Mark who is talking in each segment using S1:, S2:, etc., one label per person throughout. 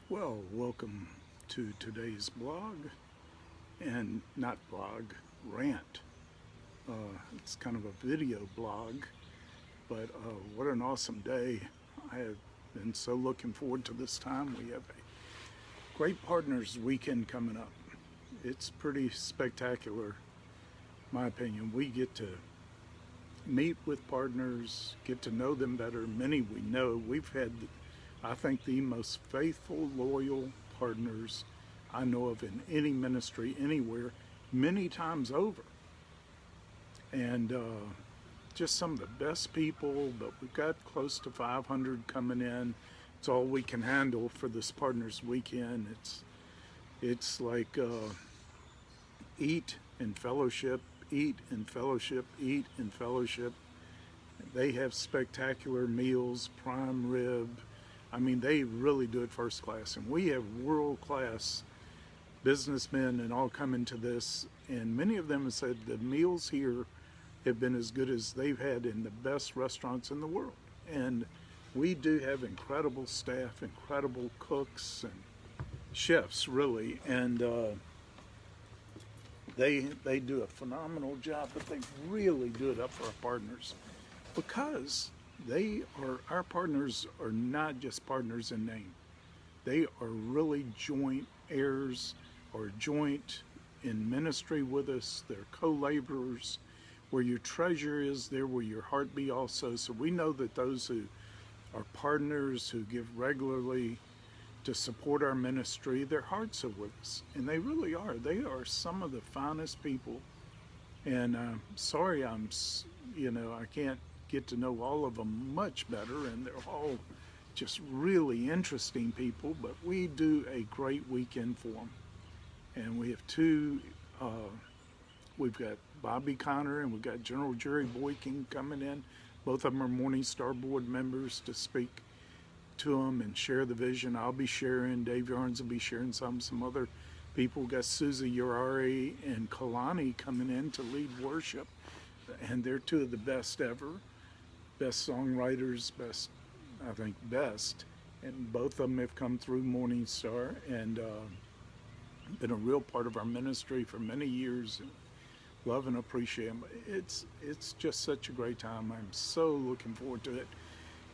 S1: Well, welcome to today's blog, and not blog, rant. It's kind of a video blog, but what an awesome day. I have been so looking forward to this time. We have a great Partners Weekend coming up. It's pretty spectacular, my opinion. We get to meet with partners, get to know them better. Many we know. We've had, I think, the most faithful, loyal partners I know of in any ministry anywhere, many times over. And just some of the best people, but we've got close to 500 coming in. It's all we can handle for this Partners Weekend. It's like eat and fellowship, eat and fellowship, eat and fellowship. They have spectacular meals, prime rib. I mean, they really do it first class. And we have world-class businessmen and all coming to this. And many of them have said the meals here have been as good as they've had in the best restaurants in the world. And we do have incredible staff, incredible cooks and chefs, really. And they do a phenomenal job, but they really do it up for our partners, because our partners are not just partners in name. They are really joint heirs or joint in ministry with us. They're co-laborers. Where your treasure is, there will your heart be also. So we know that those who are partners, who give regularly to support our ministry, their hearts are with us. And they really are. They are some of the finest people. And sorry, I can't get to know all of them much better, and they're all just really interesting people, but we do a great weekend for them. And we have we've got Bobby Connor and we've got General Jerry Boykin coming in. Both of them are MorningStar board members, to speak to them and share the vision. I'll be sharing, Dave Yarnes will be sharing some other people. We've got Susie Urari and Kalani coming in to lead worship, and they're two of the best ever. Best songwriters, best. And both of them have come through MorningStar and been a real part of our ministry for many years. And love and appreciate them. It's just such a great time. I'm so looking forward to it.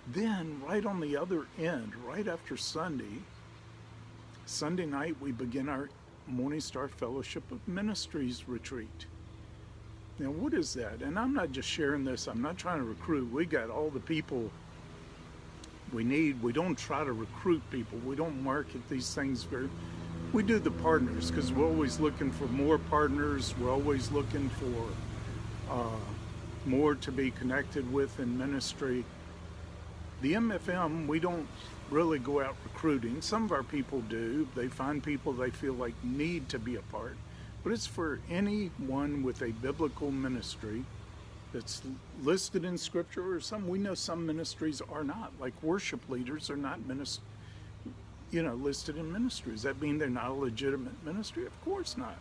S1: Then right on the other end, right after Sunday night, we begin our MorningStar Fellowship of Ministries retreat. Now, what is that? And I'm not just sharing this. I'm not trying to recruit. We got all the people we need. We don't try to recruit people. We don't market these things we do the partners, because we're always looking for more partners. We're always looking for more to be connected with in ministry. The MFM, we don't really go out recruiting. Some of our people do. They find people they feel like need to be a part. But it's for anyone with a biblical ministry that's listed in Scripture, or we know some ministries are not. Like worship leaders are not listed in ministries. Does that mean they're not a legitimate ministry? Of course not.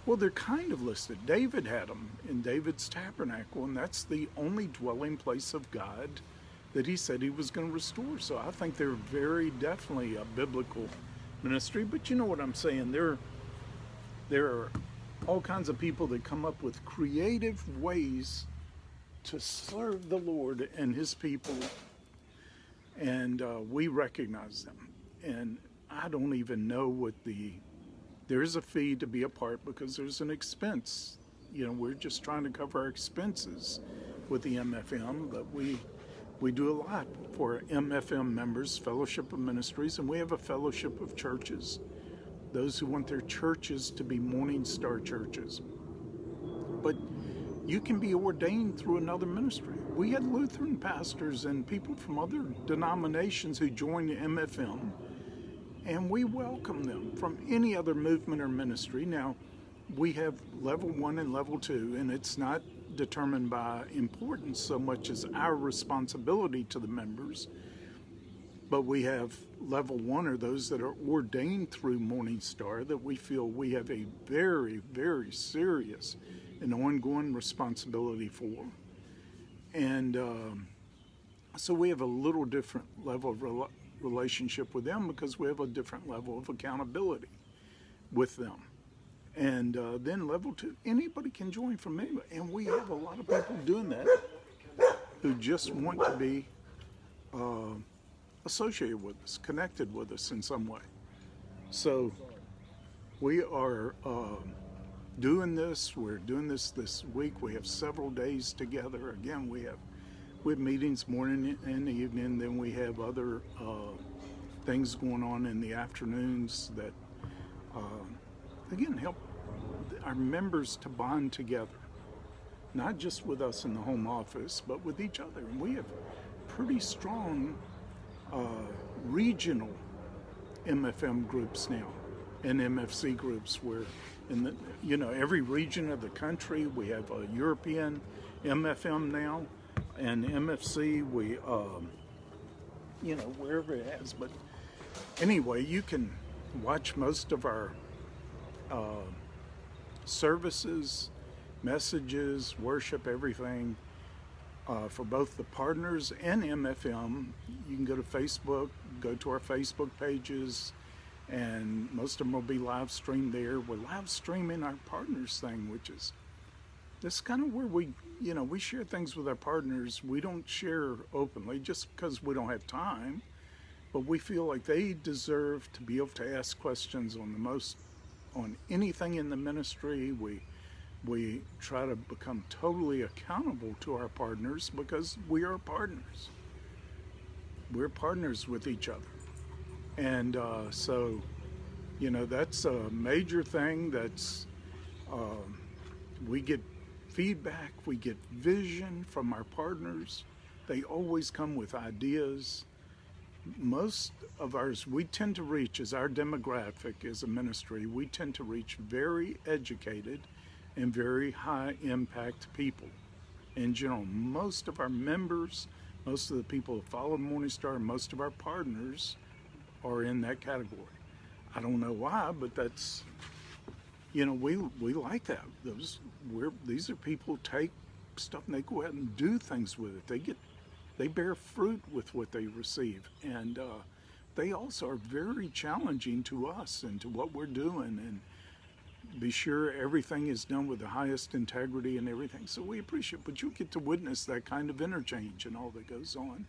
S1: Well, they're kind of listed. David had them in David's tabernacle, and that's the only dwelling place of God that he said he was going to restore. So I think they're very definitely a biblical ministry. But you know what I'm saying? There are all kinds of people that come up with creative ways to serve the Lord and His people, and we recognize them. And I don't even know there is a fee to be a part, because there's an expense. We're just trying to cover our expenses with the MFM, but we do a lot for MFM members, Fellowship of Ministries, and we have a Fellowship of Churches. Those who want their churches to be MorningStar churches. But you can be ordained through another ministry. We had Lutheran pastors and people from other denominations who joined the MFM, and we welcome them from any other movement or ministry. Now, we have level 1 and level 2, and it's not determined by importance so much as our responsibility to the members. But we have level 1, are those that are ordained through MorningStar, that we feel we have a very, very serious and ongoing responsibility for. And so we have a little different level of relationship with them because we have a different level of accountability with them. And then level 2, anybody can join from anybody. And we have a lot of people doing that who just want to be associated with us, connected with us in some way. So we are doing this. We're doing this week. We have several days together. Again, we have meetings morning and evening. Then we have other things going on in the afternoons that, again, help our members to bond together, not just with us in the home office, but with each other. And we have pretty strong regional MFM groups now, and MFC groups, where in the every region of the country we have a European MFM now, and MFC we wherever it has. But anyway, you can watch most of our services, messages, worship, everything for both the partners and MFM. You can go to Facebook, go to our Facebook pages, and most of them will be live streamed there. We're live streaming our partners thing, which is this kind of where we share things with our partners. We don't share openly just because we don't have time, but we feel like they deserve to be able to ask questions on anything in the ministry. We try to become totally accountable to our partners because we are partners. We're partners with each other. And so that's a major thing. That's we get feedback, we get vision from our partners. They always come with ideas. Most of ours, we tend to reach, as our demographic as a ministry, we tend to reach very educated and very high impact people in general. Most of our members, most of the people who follow MorningStar, most of our partners are in that category. I don't know why, but that's, we like that. These are people who take stuff and they go out and do things with it. They bear fruit with what they receive, and they also are very challenging to us and to what we're doing, and be sure everything is done with the highest integrity and everything. So we appreciate it, but you get to witness that kind of interchange and all that goes on.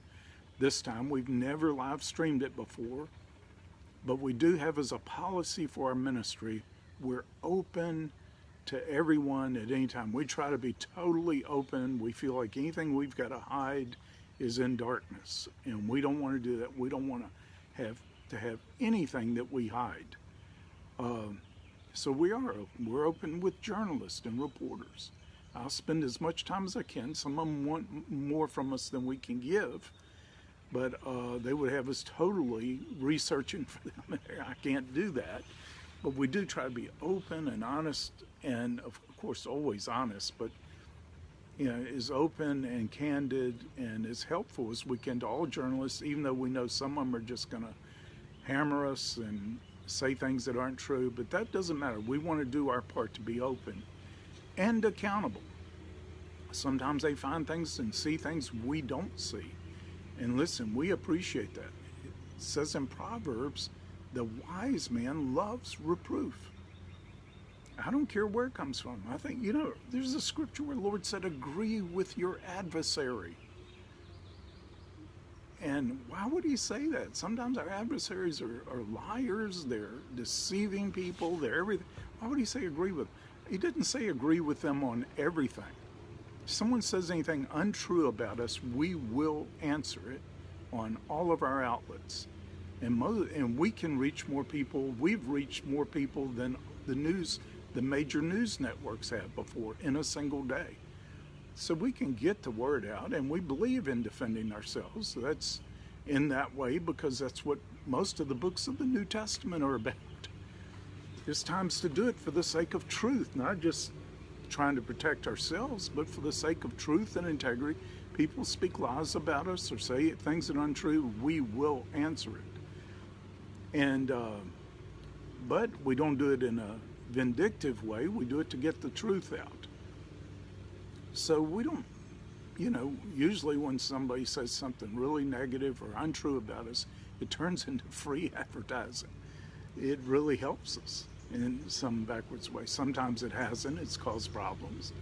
S1: This time, we've never live streamed it before, but we do have as a policy for our ministry, we're open to everyone at any time. We try to be totally open. We feel like anything we've got to hide is in darkness, and we don't want to do that. We don't want to have anything that we hide. So we are open. We're open with journalists and reporters. I'll spend as much time as I can. Some of them want more from us than we can give, but they would have us totally researching for them. I can't do that, but we do try to be open and honest, and of course always honest, but as open and candid and as helpful as we can to all journalists, even though we know some of them are just going to hammer us and say things that aren't true. But that doesn't matter. We want to do our part to be open and accountable. Sometimes they find things and see things we don't see. And listen, we appreciate that. It says in Proverbs, the wise man loves reproof. I don't care where it comes from. I think, there's a scripture where the Lord said, agree with your adversary. And why would he say that? Sometimes our adversaries are liars, they're deceiving people, they're everything. Why would he say agree with them? He didn't say agree with them on everything. If someone says anything untrue about us, we will answer it on all of our outlets. And we can reach more people. We've reached more people than the major news networks have before in a single day. So we can get the word out, and we believe in defending ourselves. So that's in that way because that's what most of the books of the New Testament are about. There's times to do it for the sake of truth, not just trying to protect ourselves, but for the sake of truth and integrity. People speak lies about us or say things that are untrue, we will answer it. And but we don't do it in a vindictive way. We do it to get the truth out. So we don't, usually when somebody says something really negative or untrue about us, it turns into free advertising. It really helps us in some backwards way. Sometimes it hasn't, it's caused problems.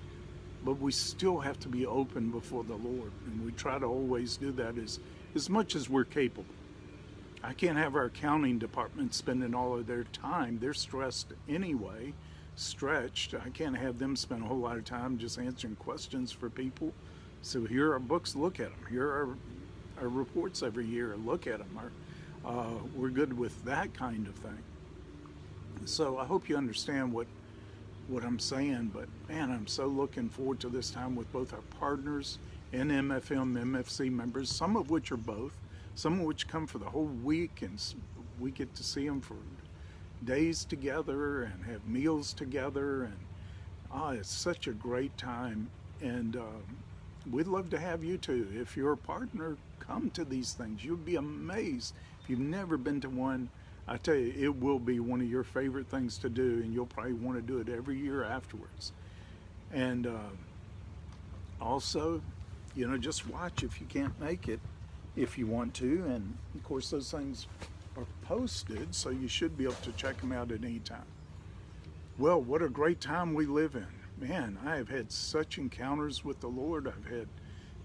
S1: But we still have to be open before the Lord, and we try to always do that as much as we're capable. I can't have our accounting department spending all of their time. They're stressed anyway, stretched. I can't have them spend a whole lot of time just answering questions for people. So here are books, look at them. Here are our reports every year, look at them. We're good with that kind of thing. So I hope you understand what I'm saying, but man, I'm so looking forward to this time with both our partners and MFM, MFC members, some of which are both, some of which come for the whole week, and we get to see them for days together and have meals together, and it's such a great time. And we'd love to have you too. If you're a partner, come to these things. You'll be amazed. If you've never been to one, I tell you, it will be one of your favorite things to do, and you'll probably want to do it every year afterwards. And also, just watch if you can't make it, if you want to. And of course, those things are posted, so you should be able to check them out at any time. Well, what a great time we live in. Man, I have had such encounters with the Lord. I've had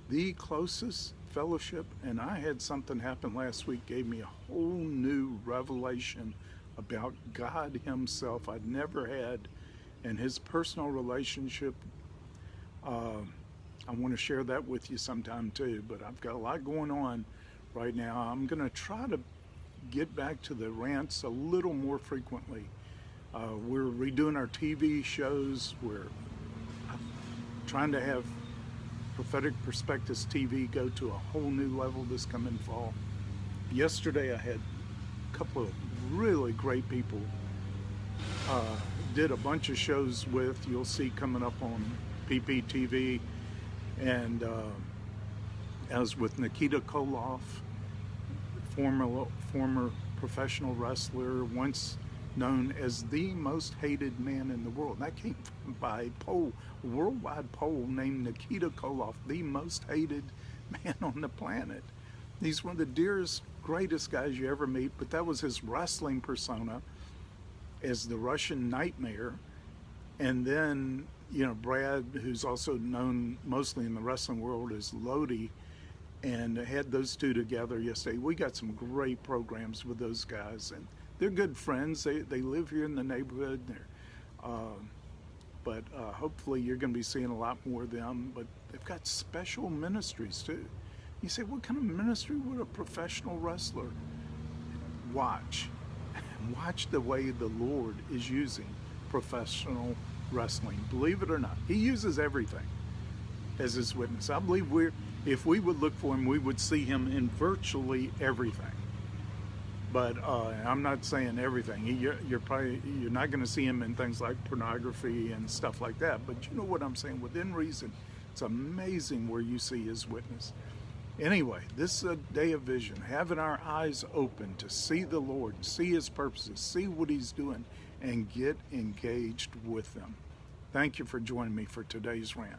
S1: the closest fellowship, and I had something happen last week, gave me a whole new revelation about God himself I'd never had, and his personal relationship. I want to share that with you sometime too, but I've got a lot going on right now. I'm going to try to get back to the rants a little more frequently. We're redoing our TV shows. We're trying to have Prophetic Perspectives TV go to a whole new level this coming fall. Yesterday I had a couple of really great people did a bunch of shows with, you'll see coming up on PPTV, and I was with Nikita Koloff, former professional wrestler, once known as the most hated man in the world. And that came by a poll, a worldwide poll named Nikita Koloff the most hated man on the planet. He's one of the dearest, greatest guys you ever meet, but that was his wrestling persona as the Russian Nightmare. And then, Brad, who's also known mostly in the wrestling world as Lodi, and had those two together yesterday. We got some great programs with those guys, and they're good friends. They live here in the neighborhood. But hopefully you're going to be seeing a lot more of them. But they've got special ministries too. You say, what kind of ministry would a professional wrestler watch? Watch the way the Lord is using professional wrestling. Believe it or not, he uses everything as his witness. I believe if we would look for him, we would see him in virtually everything. But I'm not saying everything. You're not going to see him in things like pornography and stuff like that. But you know what I'm saying? Within reason, it's amazing where you see his witness. Anyway, this is a day of vision, having our eyes open to see the Lord, see his purposes, see what he's doing, and get engaged with them. Thank you for joining me for today's rant.